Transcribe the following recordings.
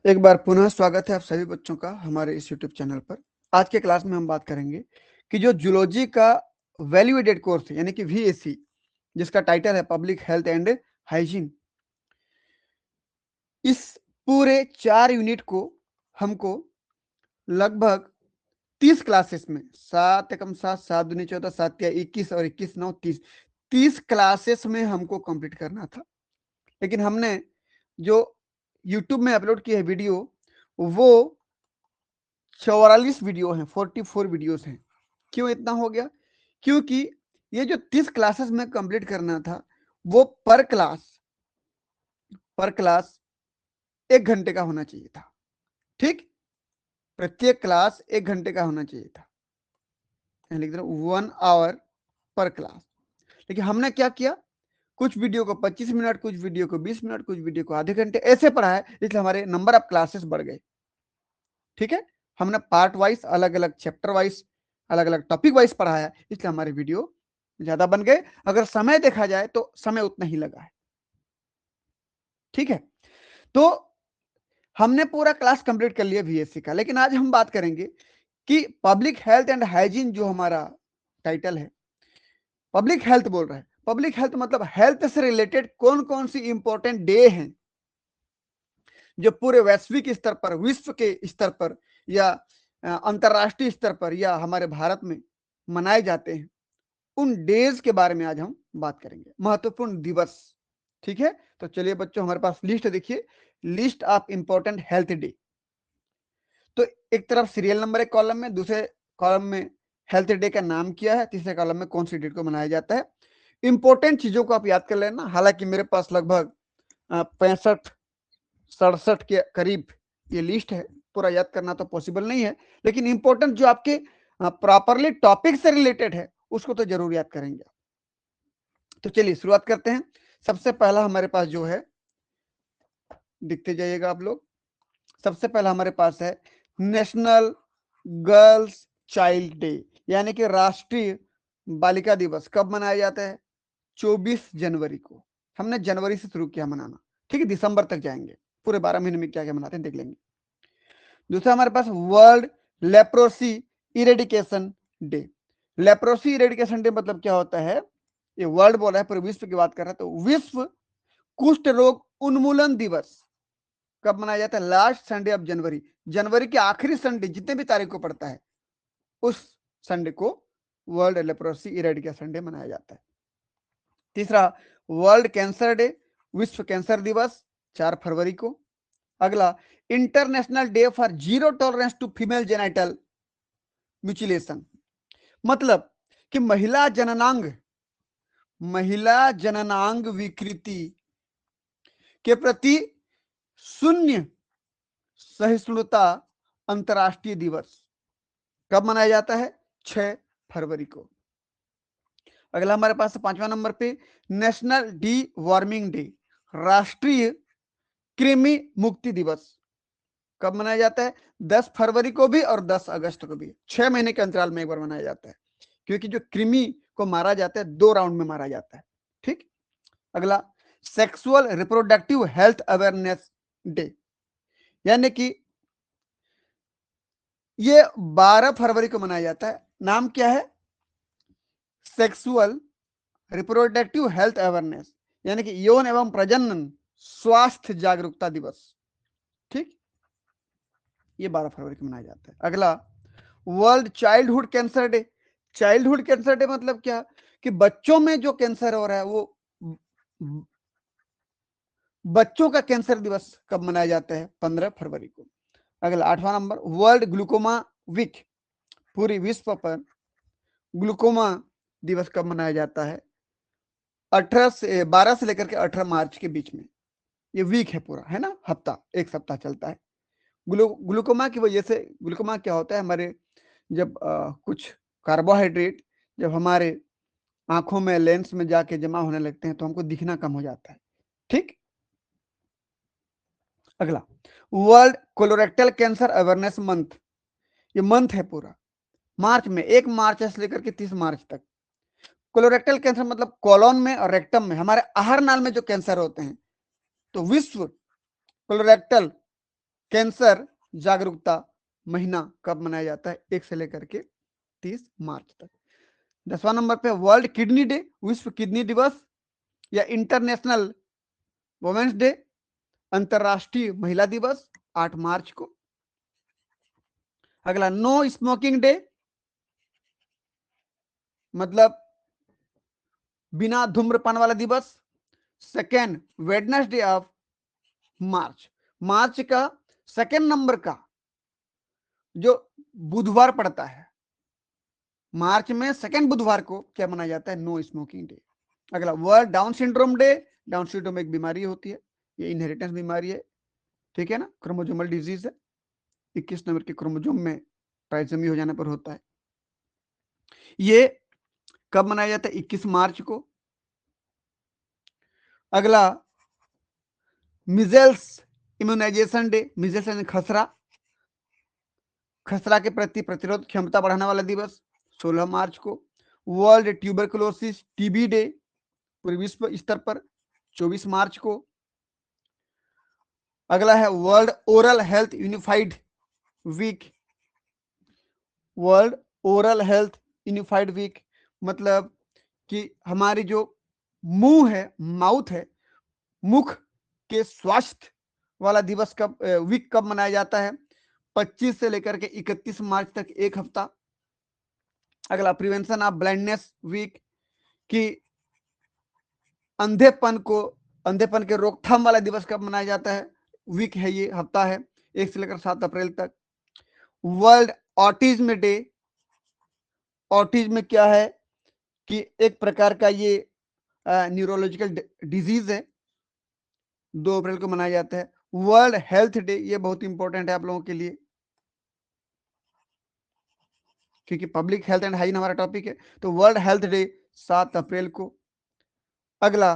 एक बार पुनः स्वागत है आप सभी बच्चों का हमारे इस यूट्यूब चैनल पर। आज के क्लास में हम बात करेंगे कि जो जूलॉजी का वैल्यू एडेड कोर्स है यानी कि VAC, जिसका टाइटल है पब्लिक हेल्थ एंड हाइजीन, इस पूरे 4 यूनिट को हमको लगभग 30 क्लासेस में 7 एकम 7 7 दूनी 14 7 या 21 और 21 9 30 क्लासेस में हमको कंप्लीट करना था। लेकिन हमने जो यूट्यूब में अपलोड की है वीडियो, वो 44 वीडियो हैं, 44 वीडियोस हैं। क्यों इतना हो गया? क्योंकि ये जो 30 क्लासेस में कंप्लीट करना था, वो पर क्लास 1 घंटे का होना चाहिए था। ठीक, प्रत्येक क्लास 1 घंटे का होना चाहिए था, लिख दो 1 आवर पर क्लास। लेकिन हमने क्या किया, कुछ वीडियो को 25 मिनट, कुछ वीडियो को 20 मिनट, कुछ वीडियो को आधे घंटे ऐसे पढ़ा है, इसलिए हमारे नंबर ऑफ क्लासेस बढ़ गए। ठीक है, हमने पार्ट वाइज, अलग अलग चैप्टर वाइज, अलग अलग टॉपिक वाइज पढ़ाया, इसलिए हमारे वीडियो ज्यादा बन गए। अगर समय देखा जाए तो समय उतना ही लगा है। ठीक है, तो हमने पूरा क्लास कंप्लीट कर लिया VAC का। लेकिन आज हम बात करेंगे कि पब्लिक हेल्थ एंड हाइजीन, जो हमारा टाइटल है, पब्लिक हेल्थ बोल रहा है। पब्लिक हेल्थ मतलब हेल्थ से रिलेटेड कौन कौन सी इंपॉर्टेंट डे हैं जो पूरे वैश्विक स्तर पर, विश्व के स्तर पर, या अंतरराष्ट्रीय स्तर पर, या हमारे भारत में मनाए जाते हैं। उन डेज के बारे में आज हम बात करेंगे, महत्वपूर्ण दिवस। ठीक है, तो चलिए बच्चों, हमारे पास लिस्ट देखिए, list of important health day. तो एक तरफ सीरियल नंबर एक कॉलम में, दूसरे कॉलम में हेल्थ डे का नाम क्या है, तीसरे कॉलम में कौन सी डेट को मनाया जाता है। इंपॉर्टेंट चीजों को आप याद कर लेना। हालांकि मेरे पास लगभग 65-67 के करीब ये लिस्ट है, पूरा याद करना तो पॉसिबल नहीं है, लेकिन इंपॉर्टेंट जो आपके प्रॉपरली टॉपिक से रिलेटेड है उसको तो जरूर याद करेंगे। तो चलिए शुरुआत करते हैं। सबसे पहला हमारे पास जो है, दिखते जाइएगा आप लोग, सबसे पहला हमारे पास है नेशनल गर्ल्स चाइल्ड डे, यानी कि राष्ट्रीय बालिका दिवस। कब मनाया जाता है? 24 जनवरी को। हमने जनवरी से शुरू किया मनाना, ठीक है, दिसंबर तक जाएंगे, पूरे 12 महीने में क्या क्या मनाते हैं देख लेंगे। दूसरा हमारे पास world leprosy eradication day. Leprosy eradication day मतलब क्या होता है? ये वर्ल्ड बोल रहा है, पूरे विश्व की बात कर रहा है, तो विश्व कुष्ठ रोग उन्मूलन दिवस कब मनाया जाता है? लास्ट संडे ऑफ जनवरी, जनवरी के आखिरी संडे, जितने भी तारीख को पड़ता है, उस संडे को वर्ल्ड लेप्रोसी इरेडिकेशन डे मनाया जाता है। तीसरा वर्ल्ड कैंसर डे, विश्व कैंसर दिवस 4 फरवरी को। अगला international day for zero tolerance to female genital mutilation, मतलब कि महिला जननांग विकृति के प्रति शून्य सहिष्णुता अंतरराष्ट्रीय दिवस कब मनाया जाता है? 6 फरवरी को। अगला हमारे पास 5वां नंबर पे नेशनल डी वार्मिंग डे, राष्ट्रीय कृमि मुक्ति दिवस कब मनाया जाता है? 10 फरवरी को भी और 10 अगस्त को भी। 6 महीने के अंतराल में एक बार मनाया जाता है, क्योंकि जो कृमि को मारा जाता है 2 राउंड में मारा जाता है। ठीक, अगला sexual reproductive health awareness day, यानी कि ये 12 फरवरी को मनाया जाता है। नाम क्या है? सेक्सुअल रिप्रोडक्टिव हेल्थ अवेयरनेस, यानी कि यौन एवं प्रजनन स्वास्थ्य जागरूकता दिवस। ठीक, ये 12 फरवरी को मनाया जाता है। अगला world childhood cancer day. Childhood cancer day मतलब क्या? कि बच्चों में जो कैंसर हो रहा है, वो बच्चों का कैंसर दिवस कब मनाया जाता है? 15 फरवरी को। अगला 8वां नंबर वर्ल्ड ग्लूकोमा वीक, पूरी विश्व पर ग्लूकोमा दिवस कब मनाया जाता है? 12 से लेकर के 18 मार्च के बीच में। ये वीक है पूरा, है ना, हफ्ता, एक सप्ताह चलता है। ग्लूकोमा की वजह से, ग्लूकोमा क्या होता है, हमारे जब कुछ कार्बोहाइड्रेट जब हमारे आंखों में, लेंस में जाके जमा होने लगते हैं, तो हमको दिखना कम हो जाता है। ठीक, अगला world colorectal cancer awareness month, ये मंथ है पूरा, मार्च में, 1 मार्च से लेकर के 30 मार्च तक। कोलोरेक्टल कैंसर मतलब कोलोन में और रेक्टम में, हमारे आहार नाल में जो कैंसर होते हैं, तो विश्व कोलोरेक्टल कैंसर जागरूकता महीना कब मनाया जाता है? 1 से लेकर के 30 मार्च तक। 10वां नंबर पे वर्ल्ड किडनी डे, विश्व किडनी दिवस या इंटरनेशनल वुमेन्स डे, अंतरराष्ट्रीय महिला दिवस 8 मार्च को। अगला नो स्मोकिंग डे, मतलब बिना धूम्रपान वाला दिवस, सेकेंड वेडनेसडे ऑफ मार्च। मार्च का सेकेंड नंबर का जो बुधवार पड़ता है, मार्च में सेकेंड बुधवार को क्या मनाया जाता है? No smoking day. अगला world Down syndrome day. Down syndrome एक बीमारी होती है, ये इनहेरिटेंस बीमारी है, ठीक है ना, क्रोमोजोमल डिजीज है, 21 नंबर के क्रोमोजोम में ट्राइसोमी हो जाने पर होता है। ये कब मनाया जाता है? 21 मार्च को। अगला मिजेल्स इम्यूनाइजेशन डे, मिजेल्स यानी खसरा, खसरा के प्रति प्रतिरोध क्षमता बढ़ाने वाला दिवस 16 मार्च को। वर्ल्ड ट्यूबरकुलोसिस टीबी डे पूरे विश्व स्तर पर 24 मार्च को। अगला है world oral health unified week. World oral health unified week मतलब कि हमारी जो मुंह है, माउथ है, मुख के स्वास्थ्य वाला दिवस कब, वीक कब मनाया जाता है? 25 से लेकर के 31 मार्च तक, एक हफ्ता। अगला प्रिवेंशन ऑफ ब्लाइंडनेस वीक, कि अंधेपन के रोकथाम वाला दिवस कब मनाया जाता है? वीक है, ये हफ्ता है, 1 से लेकर 7 अप्रैल तक। वर्ल्ड ऑटिज्म डे, ऑटिज्म क्या है कि एक प्रकार का ये न्यूरोलॉजिकल डिजीज है, 2 अप्रैल को मनाया जाता है। वर्ल्ड हेल्थ डे, ये बहुत इंपॉर्टेंट है आप लोगों के लिए, क्योंकि पब्लिक हेल्थ एंड हाइजीन हमारा टॉपिक है, तो वर्ल्ड हेल्थ डे 7 अप्रैल को। अगला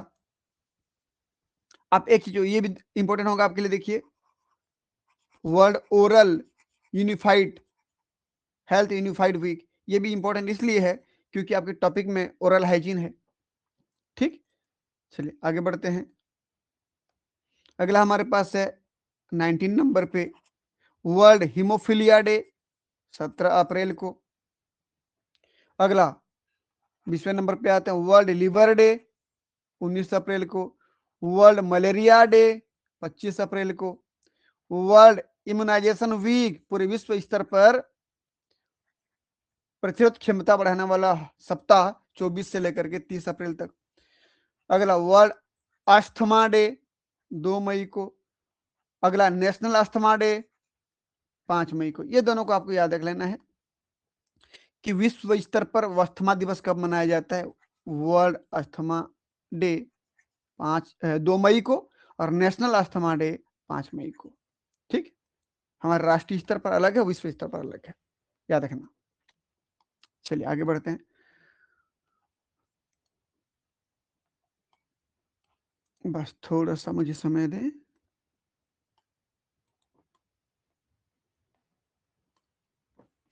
आप एक चीज ये भी इंपॉर्टेंट होगा आपके लिए, देखिए, world oral unified health unified week, ये भी इंपॉर्टेंट इसलिए है क्योंकि आपके टॉपिक में ओरल हाइजीन है, ठीक। चलिए आगे बढ़ते हैं। अगला हमारे पास है 19 नंबर पे वर्ल्ड हीमोफीलिया डे 17 अप्रैल को। अगला 20वें नंबर पे आते हैं वर्ल्ड लिवर डे 19 अप्रैल को। वर्ल्ड मलेरिया डे 25 अप्रैल को। वर्ल्ड इम्यूनाइजेशन वीक पूरे विश्व स्तर पर प्रतिरोध क्षमता बढ़ाने वाला सप्ताह 24 से लेकर के 30 अप्रैल तक। अगला वर्ल्ड अस्थमा डे 2 मई को। अगला नेशनल अस्थमा डे 5 मई को। ये दोनों को आपको याद रख लेना है कि विश्व स्तर पर अस्थमा दिवस कब मनाया जाता है? वर्ल्ड अस्थमा डे 2 मई को और नेशनल अस्थमा डे 5 मई को, ठीक। हमारे राष्ट्रीय स्तर पर अलग है, विश्व स्तर पर अलग है, याद रखना। चलिए आगे बढ़ते हैं। बस थोड़ा सा मुझे समय दें।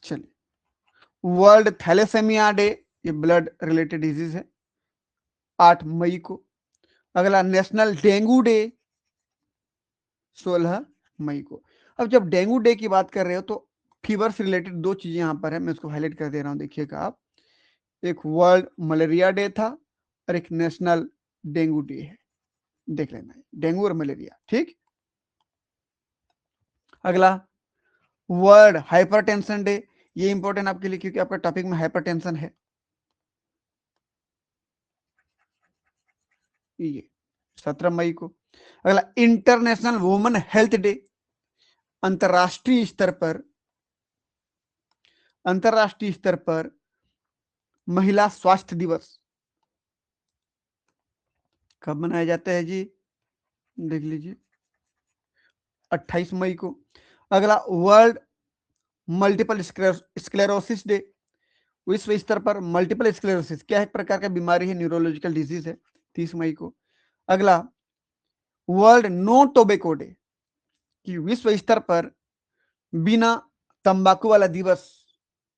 चलिए वर्ल्ड थैलेसेमिया डे, ये ब्लड रिलेटेड डिजीज है, 8 मई को। अगला नेशनल डेंगू डे 16 मई को। अब जब डेंगू डे की बात कर रहे हो तो फीवर से रिलेटेड 2 चीजें यहां पर है, मैं उसको हाईलाइट कर दे रहा हूं, देखिएगा आप। एक वर्ल्ड मलेरिया डे था और एक नेशनल डेंगू डे है, देख लेना है, डेंगू और मलेरिया, ठीक। अगला वर्ल्ड हाइपरटेंशन डे, ये इंपॉर्टेंट आपके लिए क्योंकि आपका टॉपिक में हाइपरटेंशन है, ये 17 मई को। अगला इंटरनेशनल वुमेन हेल्थ डे, अंतरराष्ट्रीय स्तर पर, अंतरराष्ट्रीय स्तर पर महिला स्वास्थ्य दिवस कब मनाया जाता है जी? देख लीजिए, 28 मई को। अगला वर्ल्ड मल्टीपल स्क्लेरोसिस डे, विश्व स्तर पर मल्टीपल स्क्लेरोसिस क्या एक प्रकार का बीमारी है, न्यूरोलॉजिकल डिजीज है, 30 मई को। अगला वर्ल्ड नो टोबैको डे, कि विश्व स्तर पर बिना तंबाकू वाला दिवस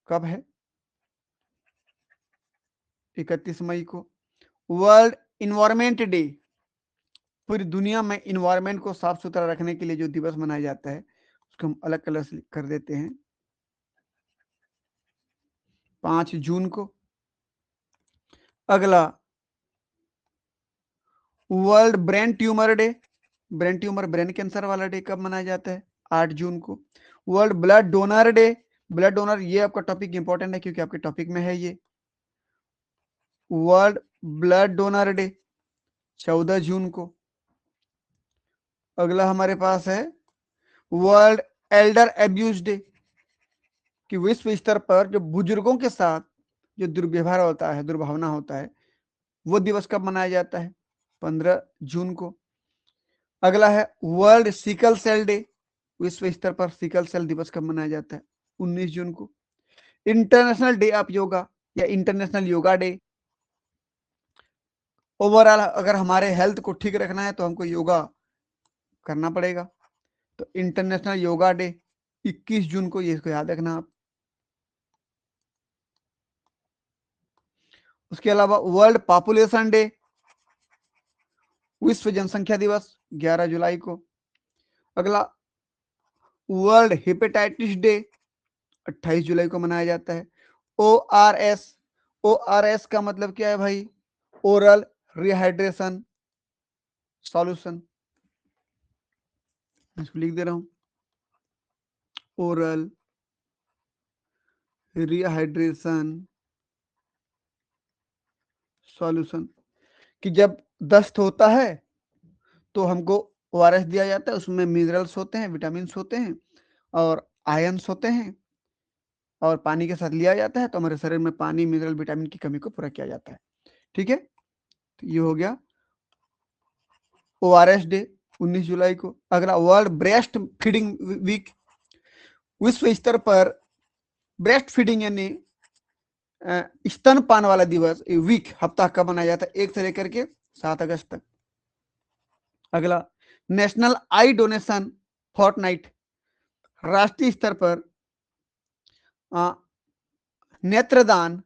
कब है? 31 मई को। वर्ल्ड इन्वायरमेंट डे, पूरी दुनिया में इन्वायरमेंट को साफ सुथरा रखने के लिए जो दिवस मनाया जाता है उसको हम अलग कलर से कर देते हैं। 5 जून को। अगला world brain tumour day, brain tumour brain cancer वाला डे कब मनाया जाता है? 8 जून को। World blood donor day, blood donor, ये आपका टॉपिक इंपॉर्टेंट है क्योंकि आपके टॉपिक में है ये। वर्ल्ड ब्लड डोनर डे 14 जून को। अगला हमारे पास है वर्ल्ड एल्डर एब्यूज डे, कि विश्व स्तर पर जो बुजुर्गों के साथ जो दुर्व्यवहार होता है, दुर्भावना होता है, वो दिवस कब मनाया जाता है? 15 जून को। अगला है वर्ल्ड सिकल सेल डे, विश्व स्तर पर सिकल सेल दिवस कब मनाया जाता है? 19 जून को। इंटरनेशनल डे ऑफ योगा या इंटरनेशनल योगा डे, ओवरऑल अगर हमारे हेल्थ को ठीक रखना है तो हमको योगा करना पड़ेगा, तो इंटरनेशनल योगा डे 21 जून को, ये इसको याद रखना आप। उसके अलावा वर्ल्ड पॉपुलेशन डे, विश्व जनसंख्या दिवस 11 जुलाई को। अगला वर्ल्ड हेपेटाइटिस डे 28 जुलाई को मनाया जाता है। ORS, ORS का मतलब क्या है भाई? ओरल रिहाइड्रेशन सॉल्यूशन, इसको लिख दे रहा हूं, ओरल रिहाइड्रेशन सॉल्यूशन, कि जब दस्त होता है तो हमको ORS दिया जाता है, उसमें मिनरल्स होते हैं, विटामिन होते हैं और आयंस होते हैं, और पानी के साथ लिया जाता है तो हमारे शरीर में पानी, मिनरल, विटामिन की कमी को पूरा किया जाता है। ठीक है, तो ये हो गया ORS डे 19 जुलाई को। अगला वर्ल्ड ब्रेस्ट फीडिंग वीक, विश्व स्तर पर ब्रेस्ट फीडिंग यानी स्तनपान वाला दिवस, वीक, हफ्ता कब मनाया जाता है? 1 से लेकर के 7 अगस्त तक। अगला नेशनल आई डोनेशन फोर्टनाइट, राष्ट्रीय स्तर पर नेत्रदान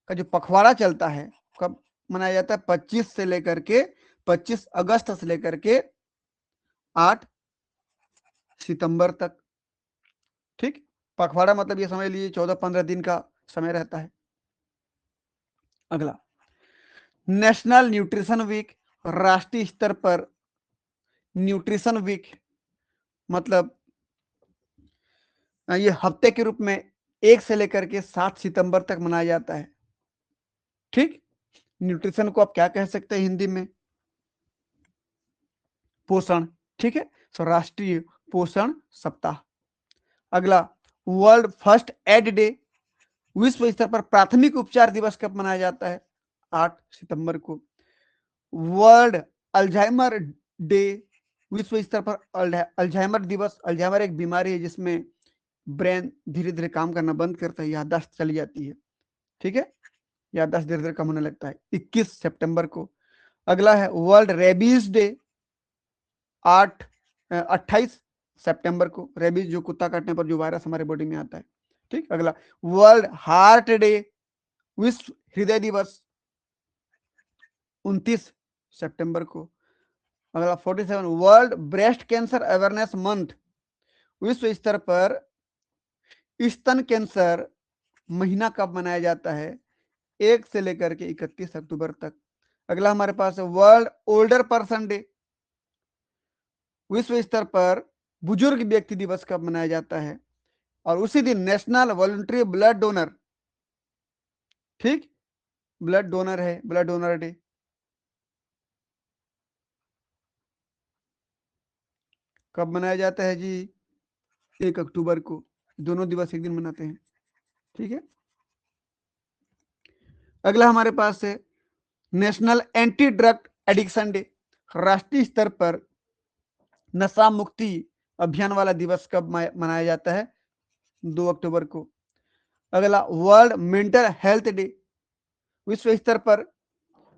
का जो पखवाड़ा चलता है कब मनाया जाता है? 25 अगस्त से लेकर के 8 सितंबर तक। ठीक, पखवाड़ा मतलब ये समझ लीजिए 14-15 दिन का समय रहता है। अगला नेशनल न्यूट्रिशन वीक, राष्ट्रीय स्तर पर न्यूट्रिशन वीक मतलब ये हफ्ते के रूप में 1 से लेकर के 7 सितंबर तक मनाया जाता है। ठीक, न्यूट्रिशन को आप क्या कह सकते हैं हिंदी में? पोषण। ठीक है, तो राष्ट्रीय पोषण सप्ताह। अगला वर्ल्ड फर्स्ट एड डे, विश्व स्तर पर प्राथमिक उपचार दिवस कब मनाया जाता है? 8 सितंबर को। वर्ल्ड अल्जाइमर डे, विश्व स्तर पर अल्जाइमर दिवस, अल्जाइमर एक बीमारी है जिसमें ब्रेन धीरे धीरे काम करना बंद करता है, याददाश्त चली जाती है। ठीक है, याददाश्त धीरे धीरे कम होने लगता है, 21 सितंबर को। अगला है वर्ल्ड रेबीज डे, 28 सितंबर को। रेबीज जो कुत्ता काटने पर जो वायरस हमारे बॉडी में आता है। ठीक, अगला वर्ल्ड हार्ट डे, विश्व हृदय दिवस 29 सितंबर को। अगला 47 world breast cancer awareness month, विश्व स्तर पर स्तन कैंसर महीना कब मनाया जाता है? 1 से लेकर के 31 अक्टूबर तक। अगला हमारे पास है वर्ल्ड ओल्डर पर्सन डे, विश्व स्तर पर बुजुर्ग व्यक्ति दिवस कब मनाया जाता है? और उसी दिन नेशनल वॉलंटरी ब्लड डोनर, ठीक, ब्लड डोनर है, ब्लड डोनर डे। कब मनाया जाता है जी? 1 अक्टूबर को। दोनों दिवस एक दिन मनाते हैं। ठीक है, अगला हमारे पास है national anti drug addiction day, राष्ट्रीय स्तर पर नशा मुक्ति अभियान वाला दिवस कब मनाया जाता है? 2 अक्टूबर को। अगला वर्ल्ड मेंटल हेल्थ डे, विश्व स्तर पर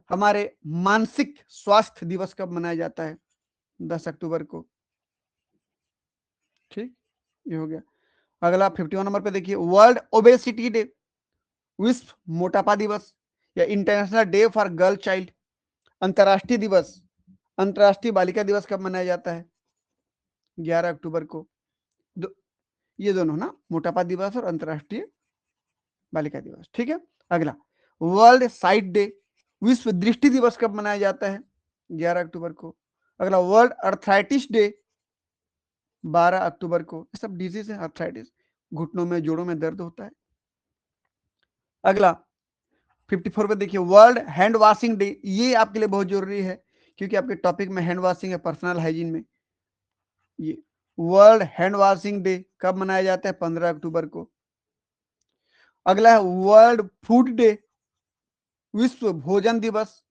हमारे मानसिक स्वास्थ्य दिवस कब मनाया जाता है? 10 अक्टूबर को। ठीक, ये हो गया। अगला 51 नंबर पे देखिए वर्ल्ड ओबेसिटी डे, विश्व मोटापा दिवस या international day for girl child, अंतरराष्ट्रीय दिवस, अंतरराष्ट्रीय बालिका दिवस कब मनाया जाता है? 11 अक्टूबर को। ये दोनों ना, मोटापा दिवस और अंतर्राष्ट्रीय बालिका दिवस। ठीक है, अगला वर्ल्ड साइट डे, विश्व दृष्टि दिवस कब मनाया जाता है? 11 अक्टूबर को। अगला वर्ल्ड अर्थराइटिस डे 12 अक्टूबर को। ये सब डिजीज है, अर्थराइटिस, घुटनों में जोड़ों में दर्द होता है। अगला 54 पे देखिए वर्ल्ड हैंड वॉशिंग डे, ये आपके लिए बहुत जरूरी है क्योंकि आपके टॉपिक में हैंड वॉशिंग है, पर्सनल हाइजीन में। ये वर्ल्ड हैंड वॉशिंग डे कब मनाया जाता है? 15 अक्टूबर को। अगला है वर्ल्ड फूड डे, विश्व भोजन दिवस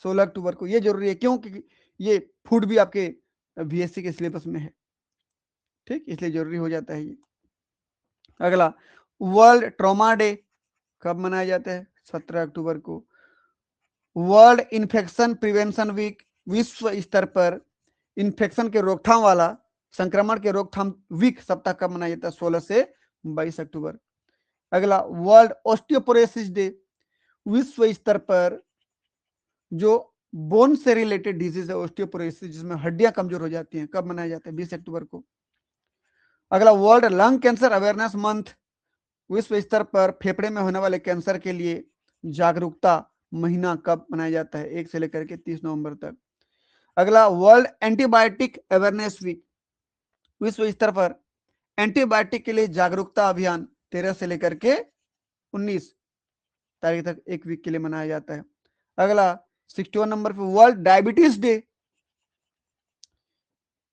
16 अक्टूबर को। ये जरूरी है क्यों? क्योंकि ये फूड भी आपके बीएससी के सिलेबस में है, ठीक, इसलिए जरूरी हो जाता है ये। अगला वर्ल्ड ट्रॉमा डे कब मनाया जाता है? 17 अक्टूबर को। वर्ल्ड इन्फेक्शन प्रिवेंशन वीक, विश्व स्तर पर इन्फेक्शन के रोकथाम वाला, संक्रमण के रोकथाम वीक सप्ताह कब मनाया जाता है? 16 से 22 अक्टूबर। अगला वर्ल्ड ऑस्टियोपोरोसिस डे, विश्व स्तर पर जो बोन से रिलेटेड डिजीज है ऑस्टियोपोरोसिस, जिसमें हड्डियां कमजोर हो जाती हैं, कब मनाया जाता है? 20 अक्टूबर को। अगला world lung cancer awareness month, विश्व स्तर पर फेफड़े में होने वाले कैंसर के लिए जागरूकता महीना कब मनाया जाता है? 1 से लेकर के 30 नवंबर तक। अगला वर्ल्ड एंटीबायोटिक अवेयरनेस वीक, विश्व स्तर पर एंटीबायोटिक के लिए जागरूकता अभियान 13 से लेकर के 19 तारीख तक, एक वीक के लिए मनाया जाता है। अगला 61 नंबर पे वर्ल्ड डायबिटीज डे,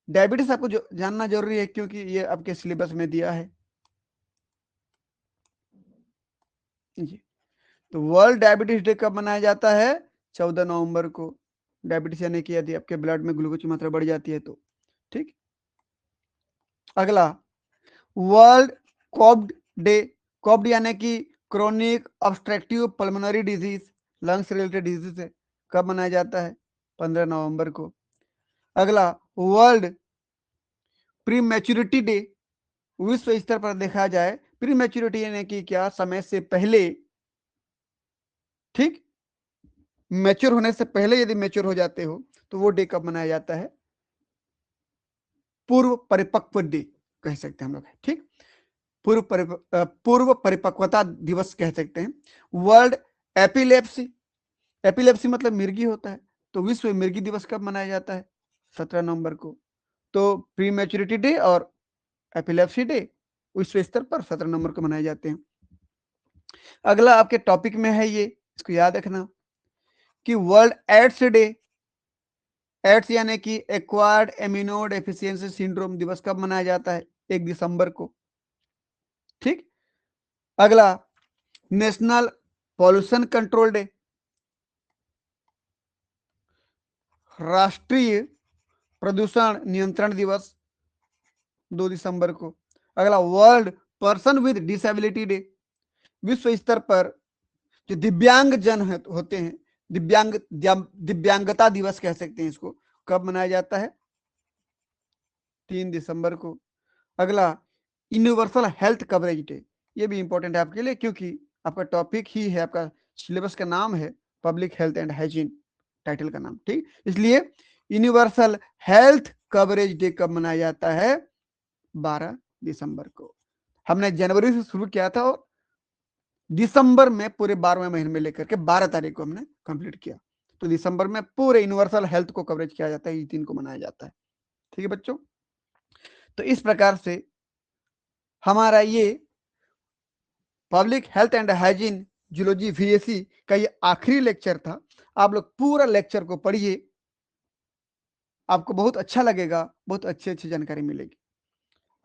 डायबिटीज आपको जानना जरूरी है क्योंकि ये आपके सिलेबस में दिया है जी। तो वर्ल्ड डायबिटीज डे कब मनाया जाता है? 14 नवंबर को। डायबिटीज यानी कि यदि आपके ब्लड में ग्लूकोज की मात्रा बढ़ जाती है तो, ठीक। अगला वर्ल्ड कोब्ड डे, कोब्ड यानी कि chronic obstructive pulmonary disease, lungs related disease है, कब मनाया जाता है? 15 नवंबर को। अगला वर्ल्ड प्री मैच्योरिटी डे, विश्व स्तर पर देखा जाए प्री मैच्योरिटी यानी कि क्या, समय से पहले, ठीक, मैच्योर होने से पहले यदि मैच्योर हो जाते हो तो वो डे कब मनाया जाता है? पूर्व परिपक्व डे कह सकते हैं हम लोग, ठीक, पूर्व परिपक्वता दिवस कह सकते हैं। वर्ल्ड एपिलेप्सी, एपिलेप्सी मतलब मिर्गी होता है, तो विश्व मिर्गी दिवस कब मनाया जाता है? 17 नवंबर को। तो प्री मैच्योरिटी डे और एपिलेप्सी डे विश्व स्तर पर 17 नवंबर को मनाए जाते हैं। अगला आपके टॉपिक में है ये, इसको याद रखना कि वर्ल्ड एड्स डे, एड्स यानी कि एक्वायर्ड एमिनो डेफिशिएंसी सिंड्रोम दिवस कब मनाया जाता है? 1 दिसंबर को, ठीक। अगला नेशनल पॉल्यूशन कंट्रोल डे, राष्ट्रीय प्रदूषण नियंत्रण दिवस 2 दिसंबर को। अगला world person with disability day, विश्व स्तर पर जो दिव्यांग जन होते हैं, दिव्यांगता दिवस कह सकते हैं इसको, कब मनाया जाता है? 3 दिसंबर को। अगला यूनिवर्सल हेल्थ कवरेज डे, ये भी इंपॉर्टेंट है आपके लिए क्योंकि आपका टॉपिक ही है, आपका सिलेबस का नाम है public health and hygiene, title का नाम, ठीक। इसलिए यूनिवर्सल हेल्थ कवरेज डे कब मनाया जाता है? 12 दिसंबर को। हमने जनवरी से शुरू किया था और दिसंबर में पूरे 12वें महीने में लेकर के 12 तारीख को हमने कंप्लीट किया। तो दिसंबर में पूरे यूनिवर्सल हेल्थ को कवरेज किया जाता है, इस दिन को मनाया जाता है, ठीक है बच्चों। तो इस प्रकार से हमारा ये public health and hygiene zoology VSC का ये आखिरी लेक्चर था। आप लोग पूरा लेक्चर को पढ़िए, आपको बहुत अच्छा लगेगा, बहुत अच्छी अच्छी जानकारी मिलेगी।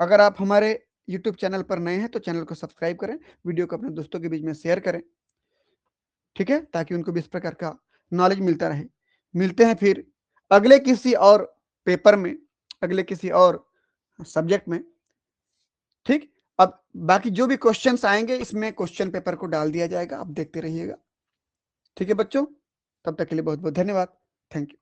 अगर आप हमारे यूट्यूब चैनल पर नए हैं तो चैनल को सब्सक्राइब करें, वीडियो को अपने दोस्तों के बीच में शेयर करें, ठीक है, ताकि उनको भी इस प्रकार का नॉलेज मिलता रहे। मिलते हैं फिर अगले किसी और पेपर में, अगले किसी और सब्जेक्ट में, ठीक। अब बाकी जो भी क्वेश्चंस आएंगे इसमें क्वेश्चन पेपर को डाल दिया जाएगा, आप देखते रहिएगा, ठीक है बच्चों। तब तक के लिए बहुत बहुत धन्यवाद, थैंक यू।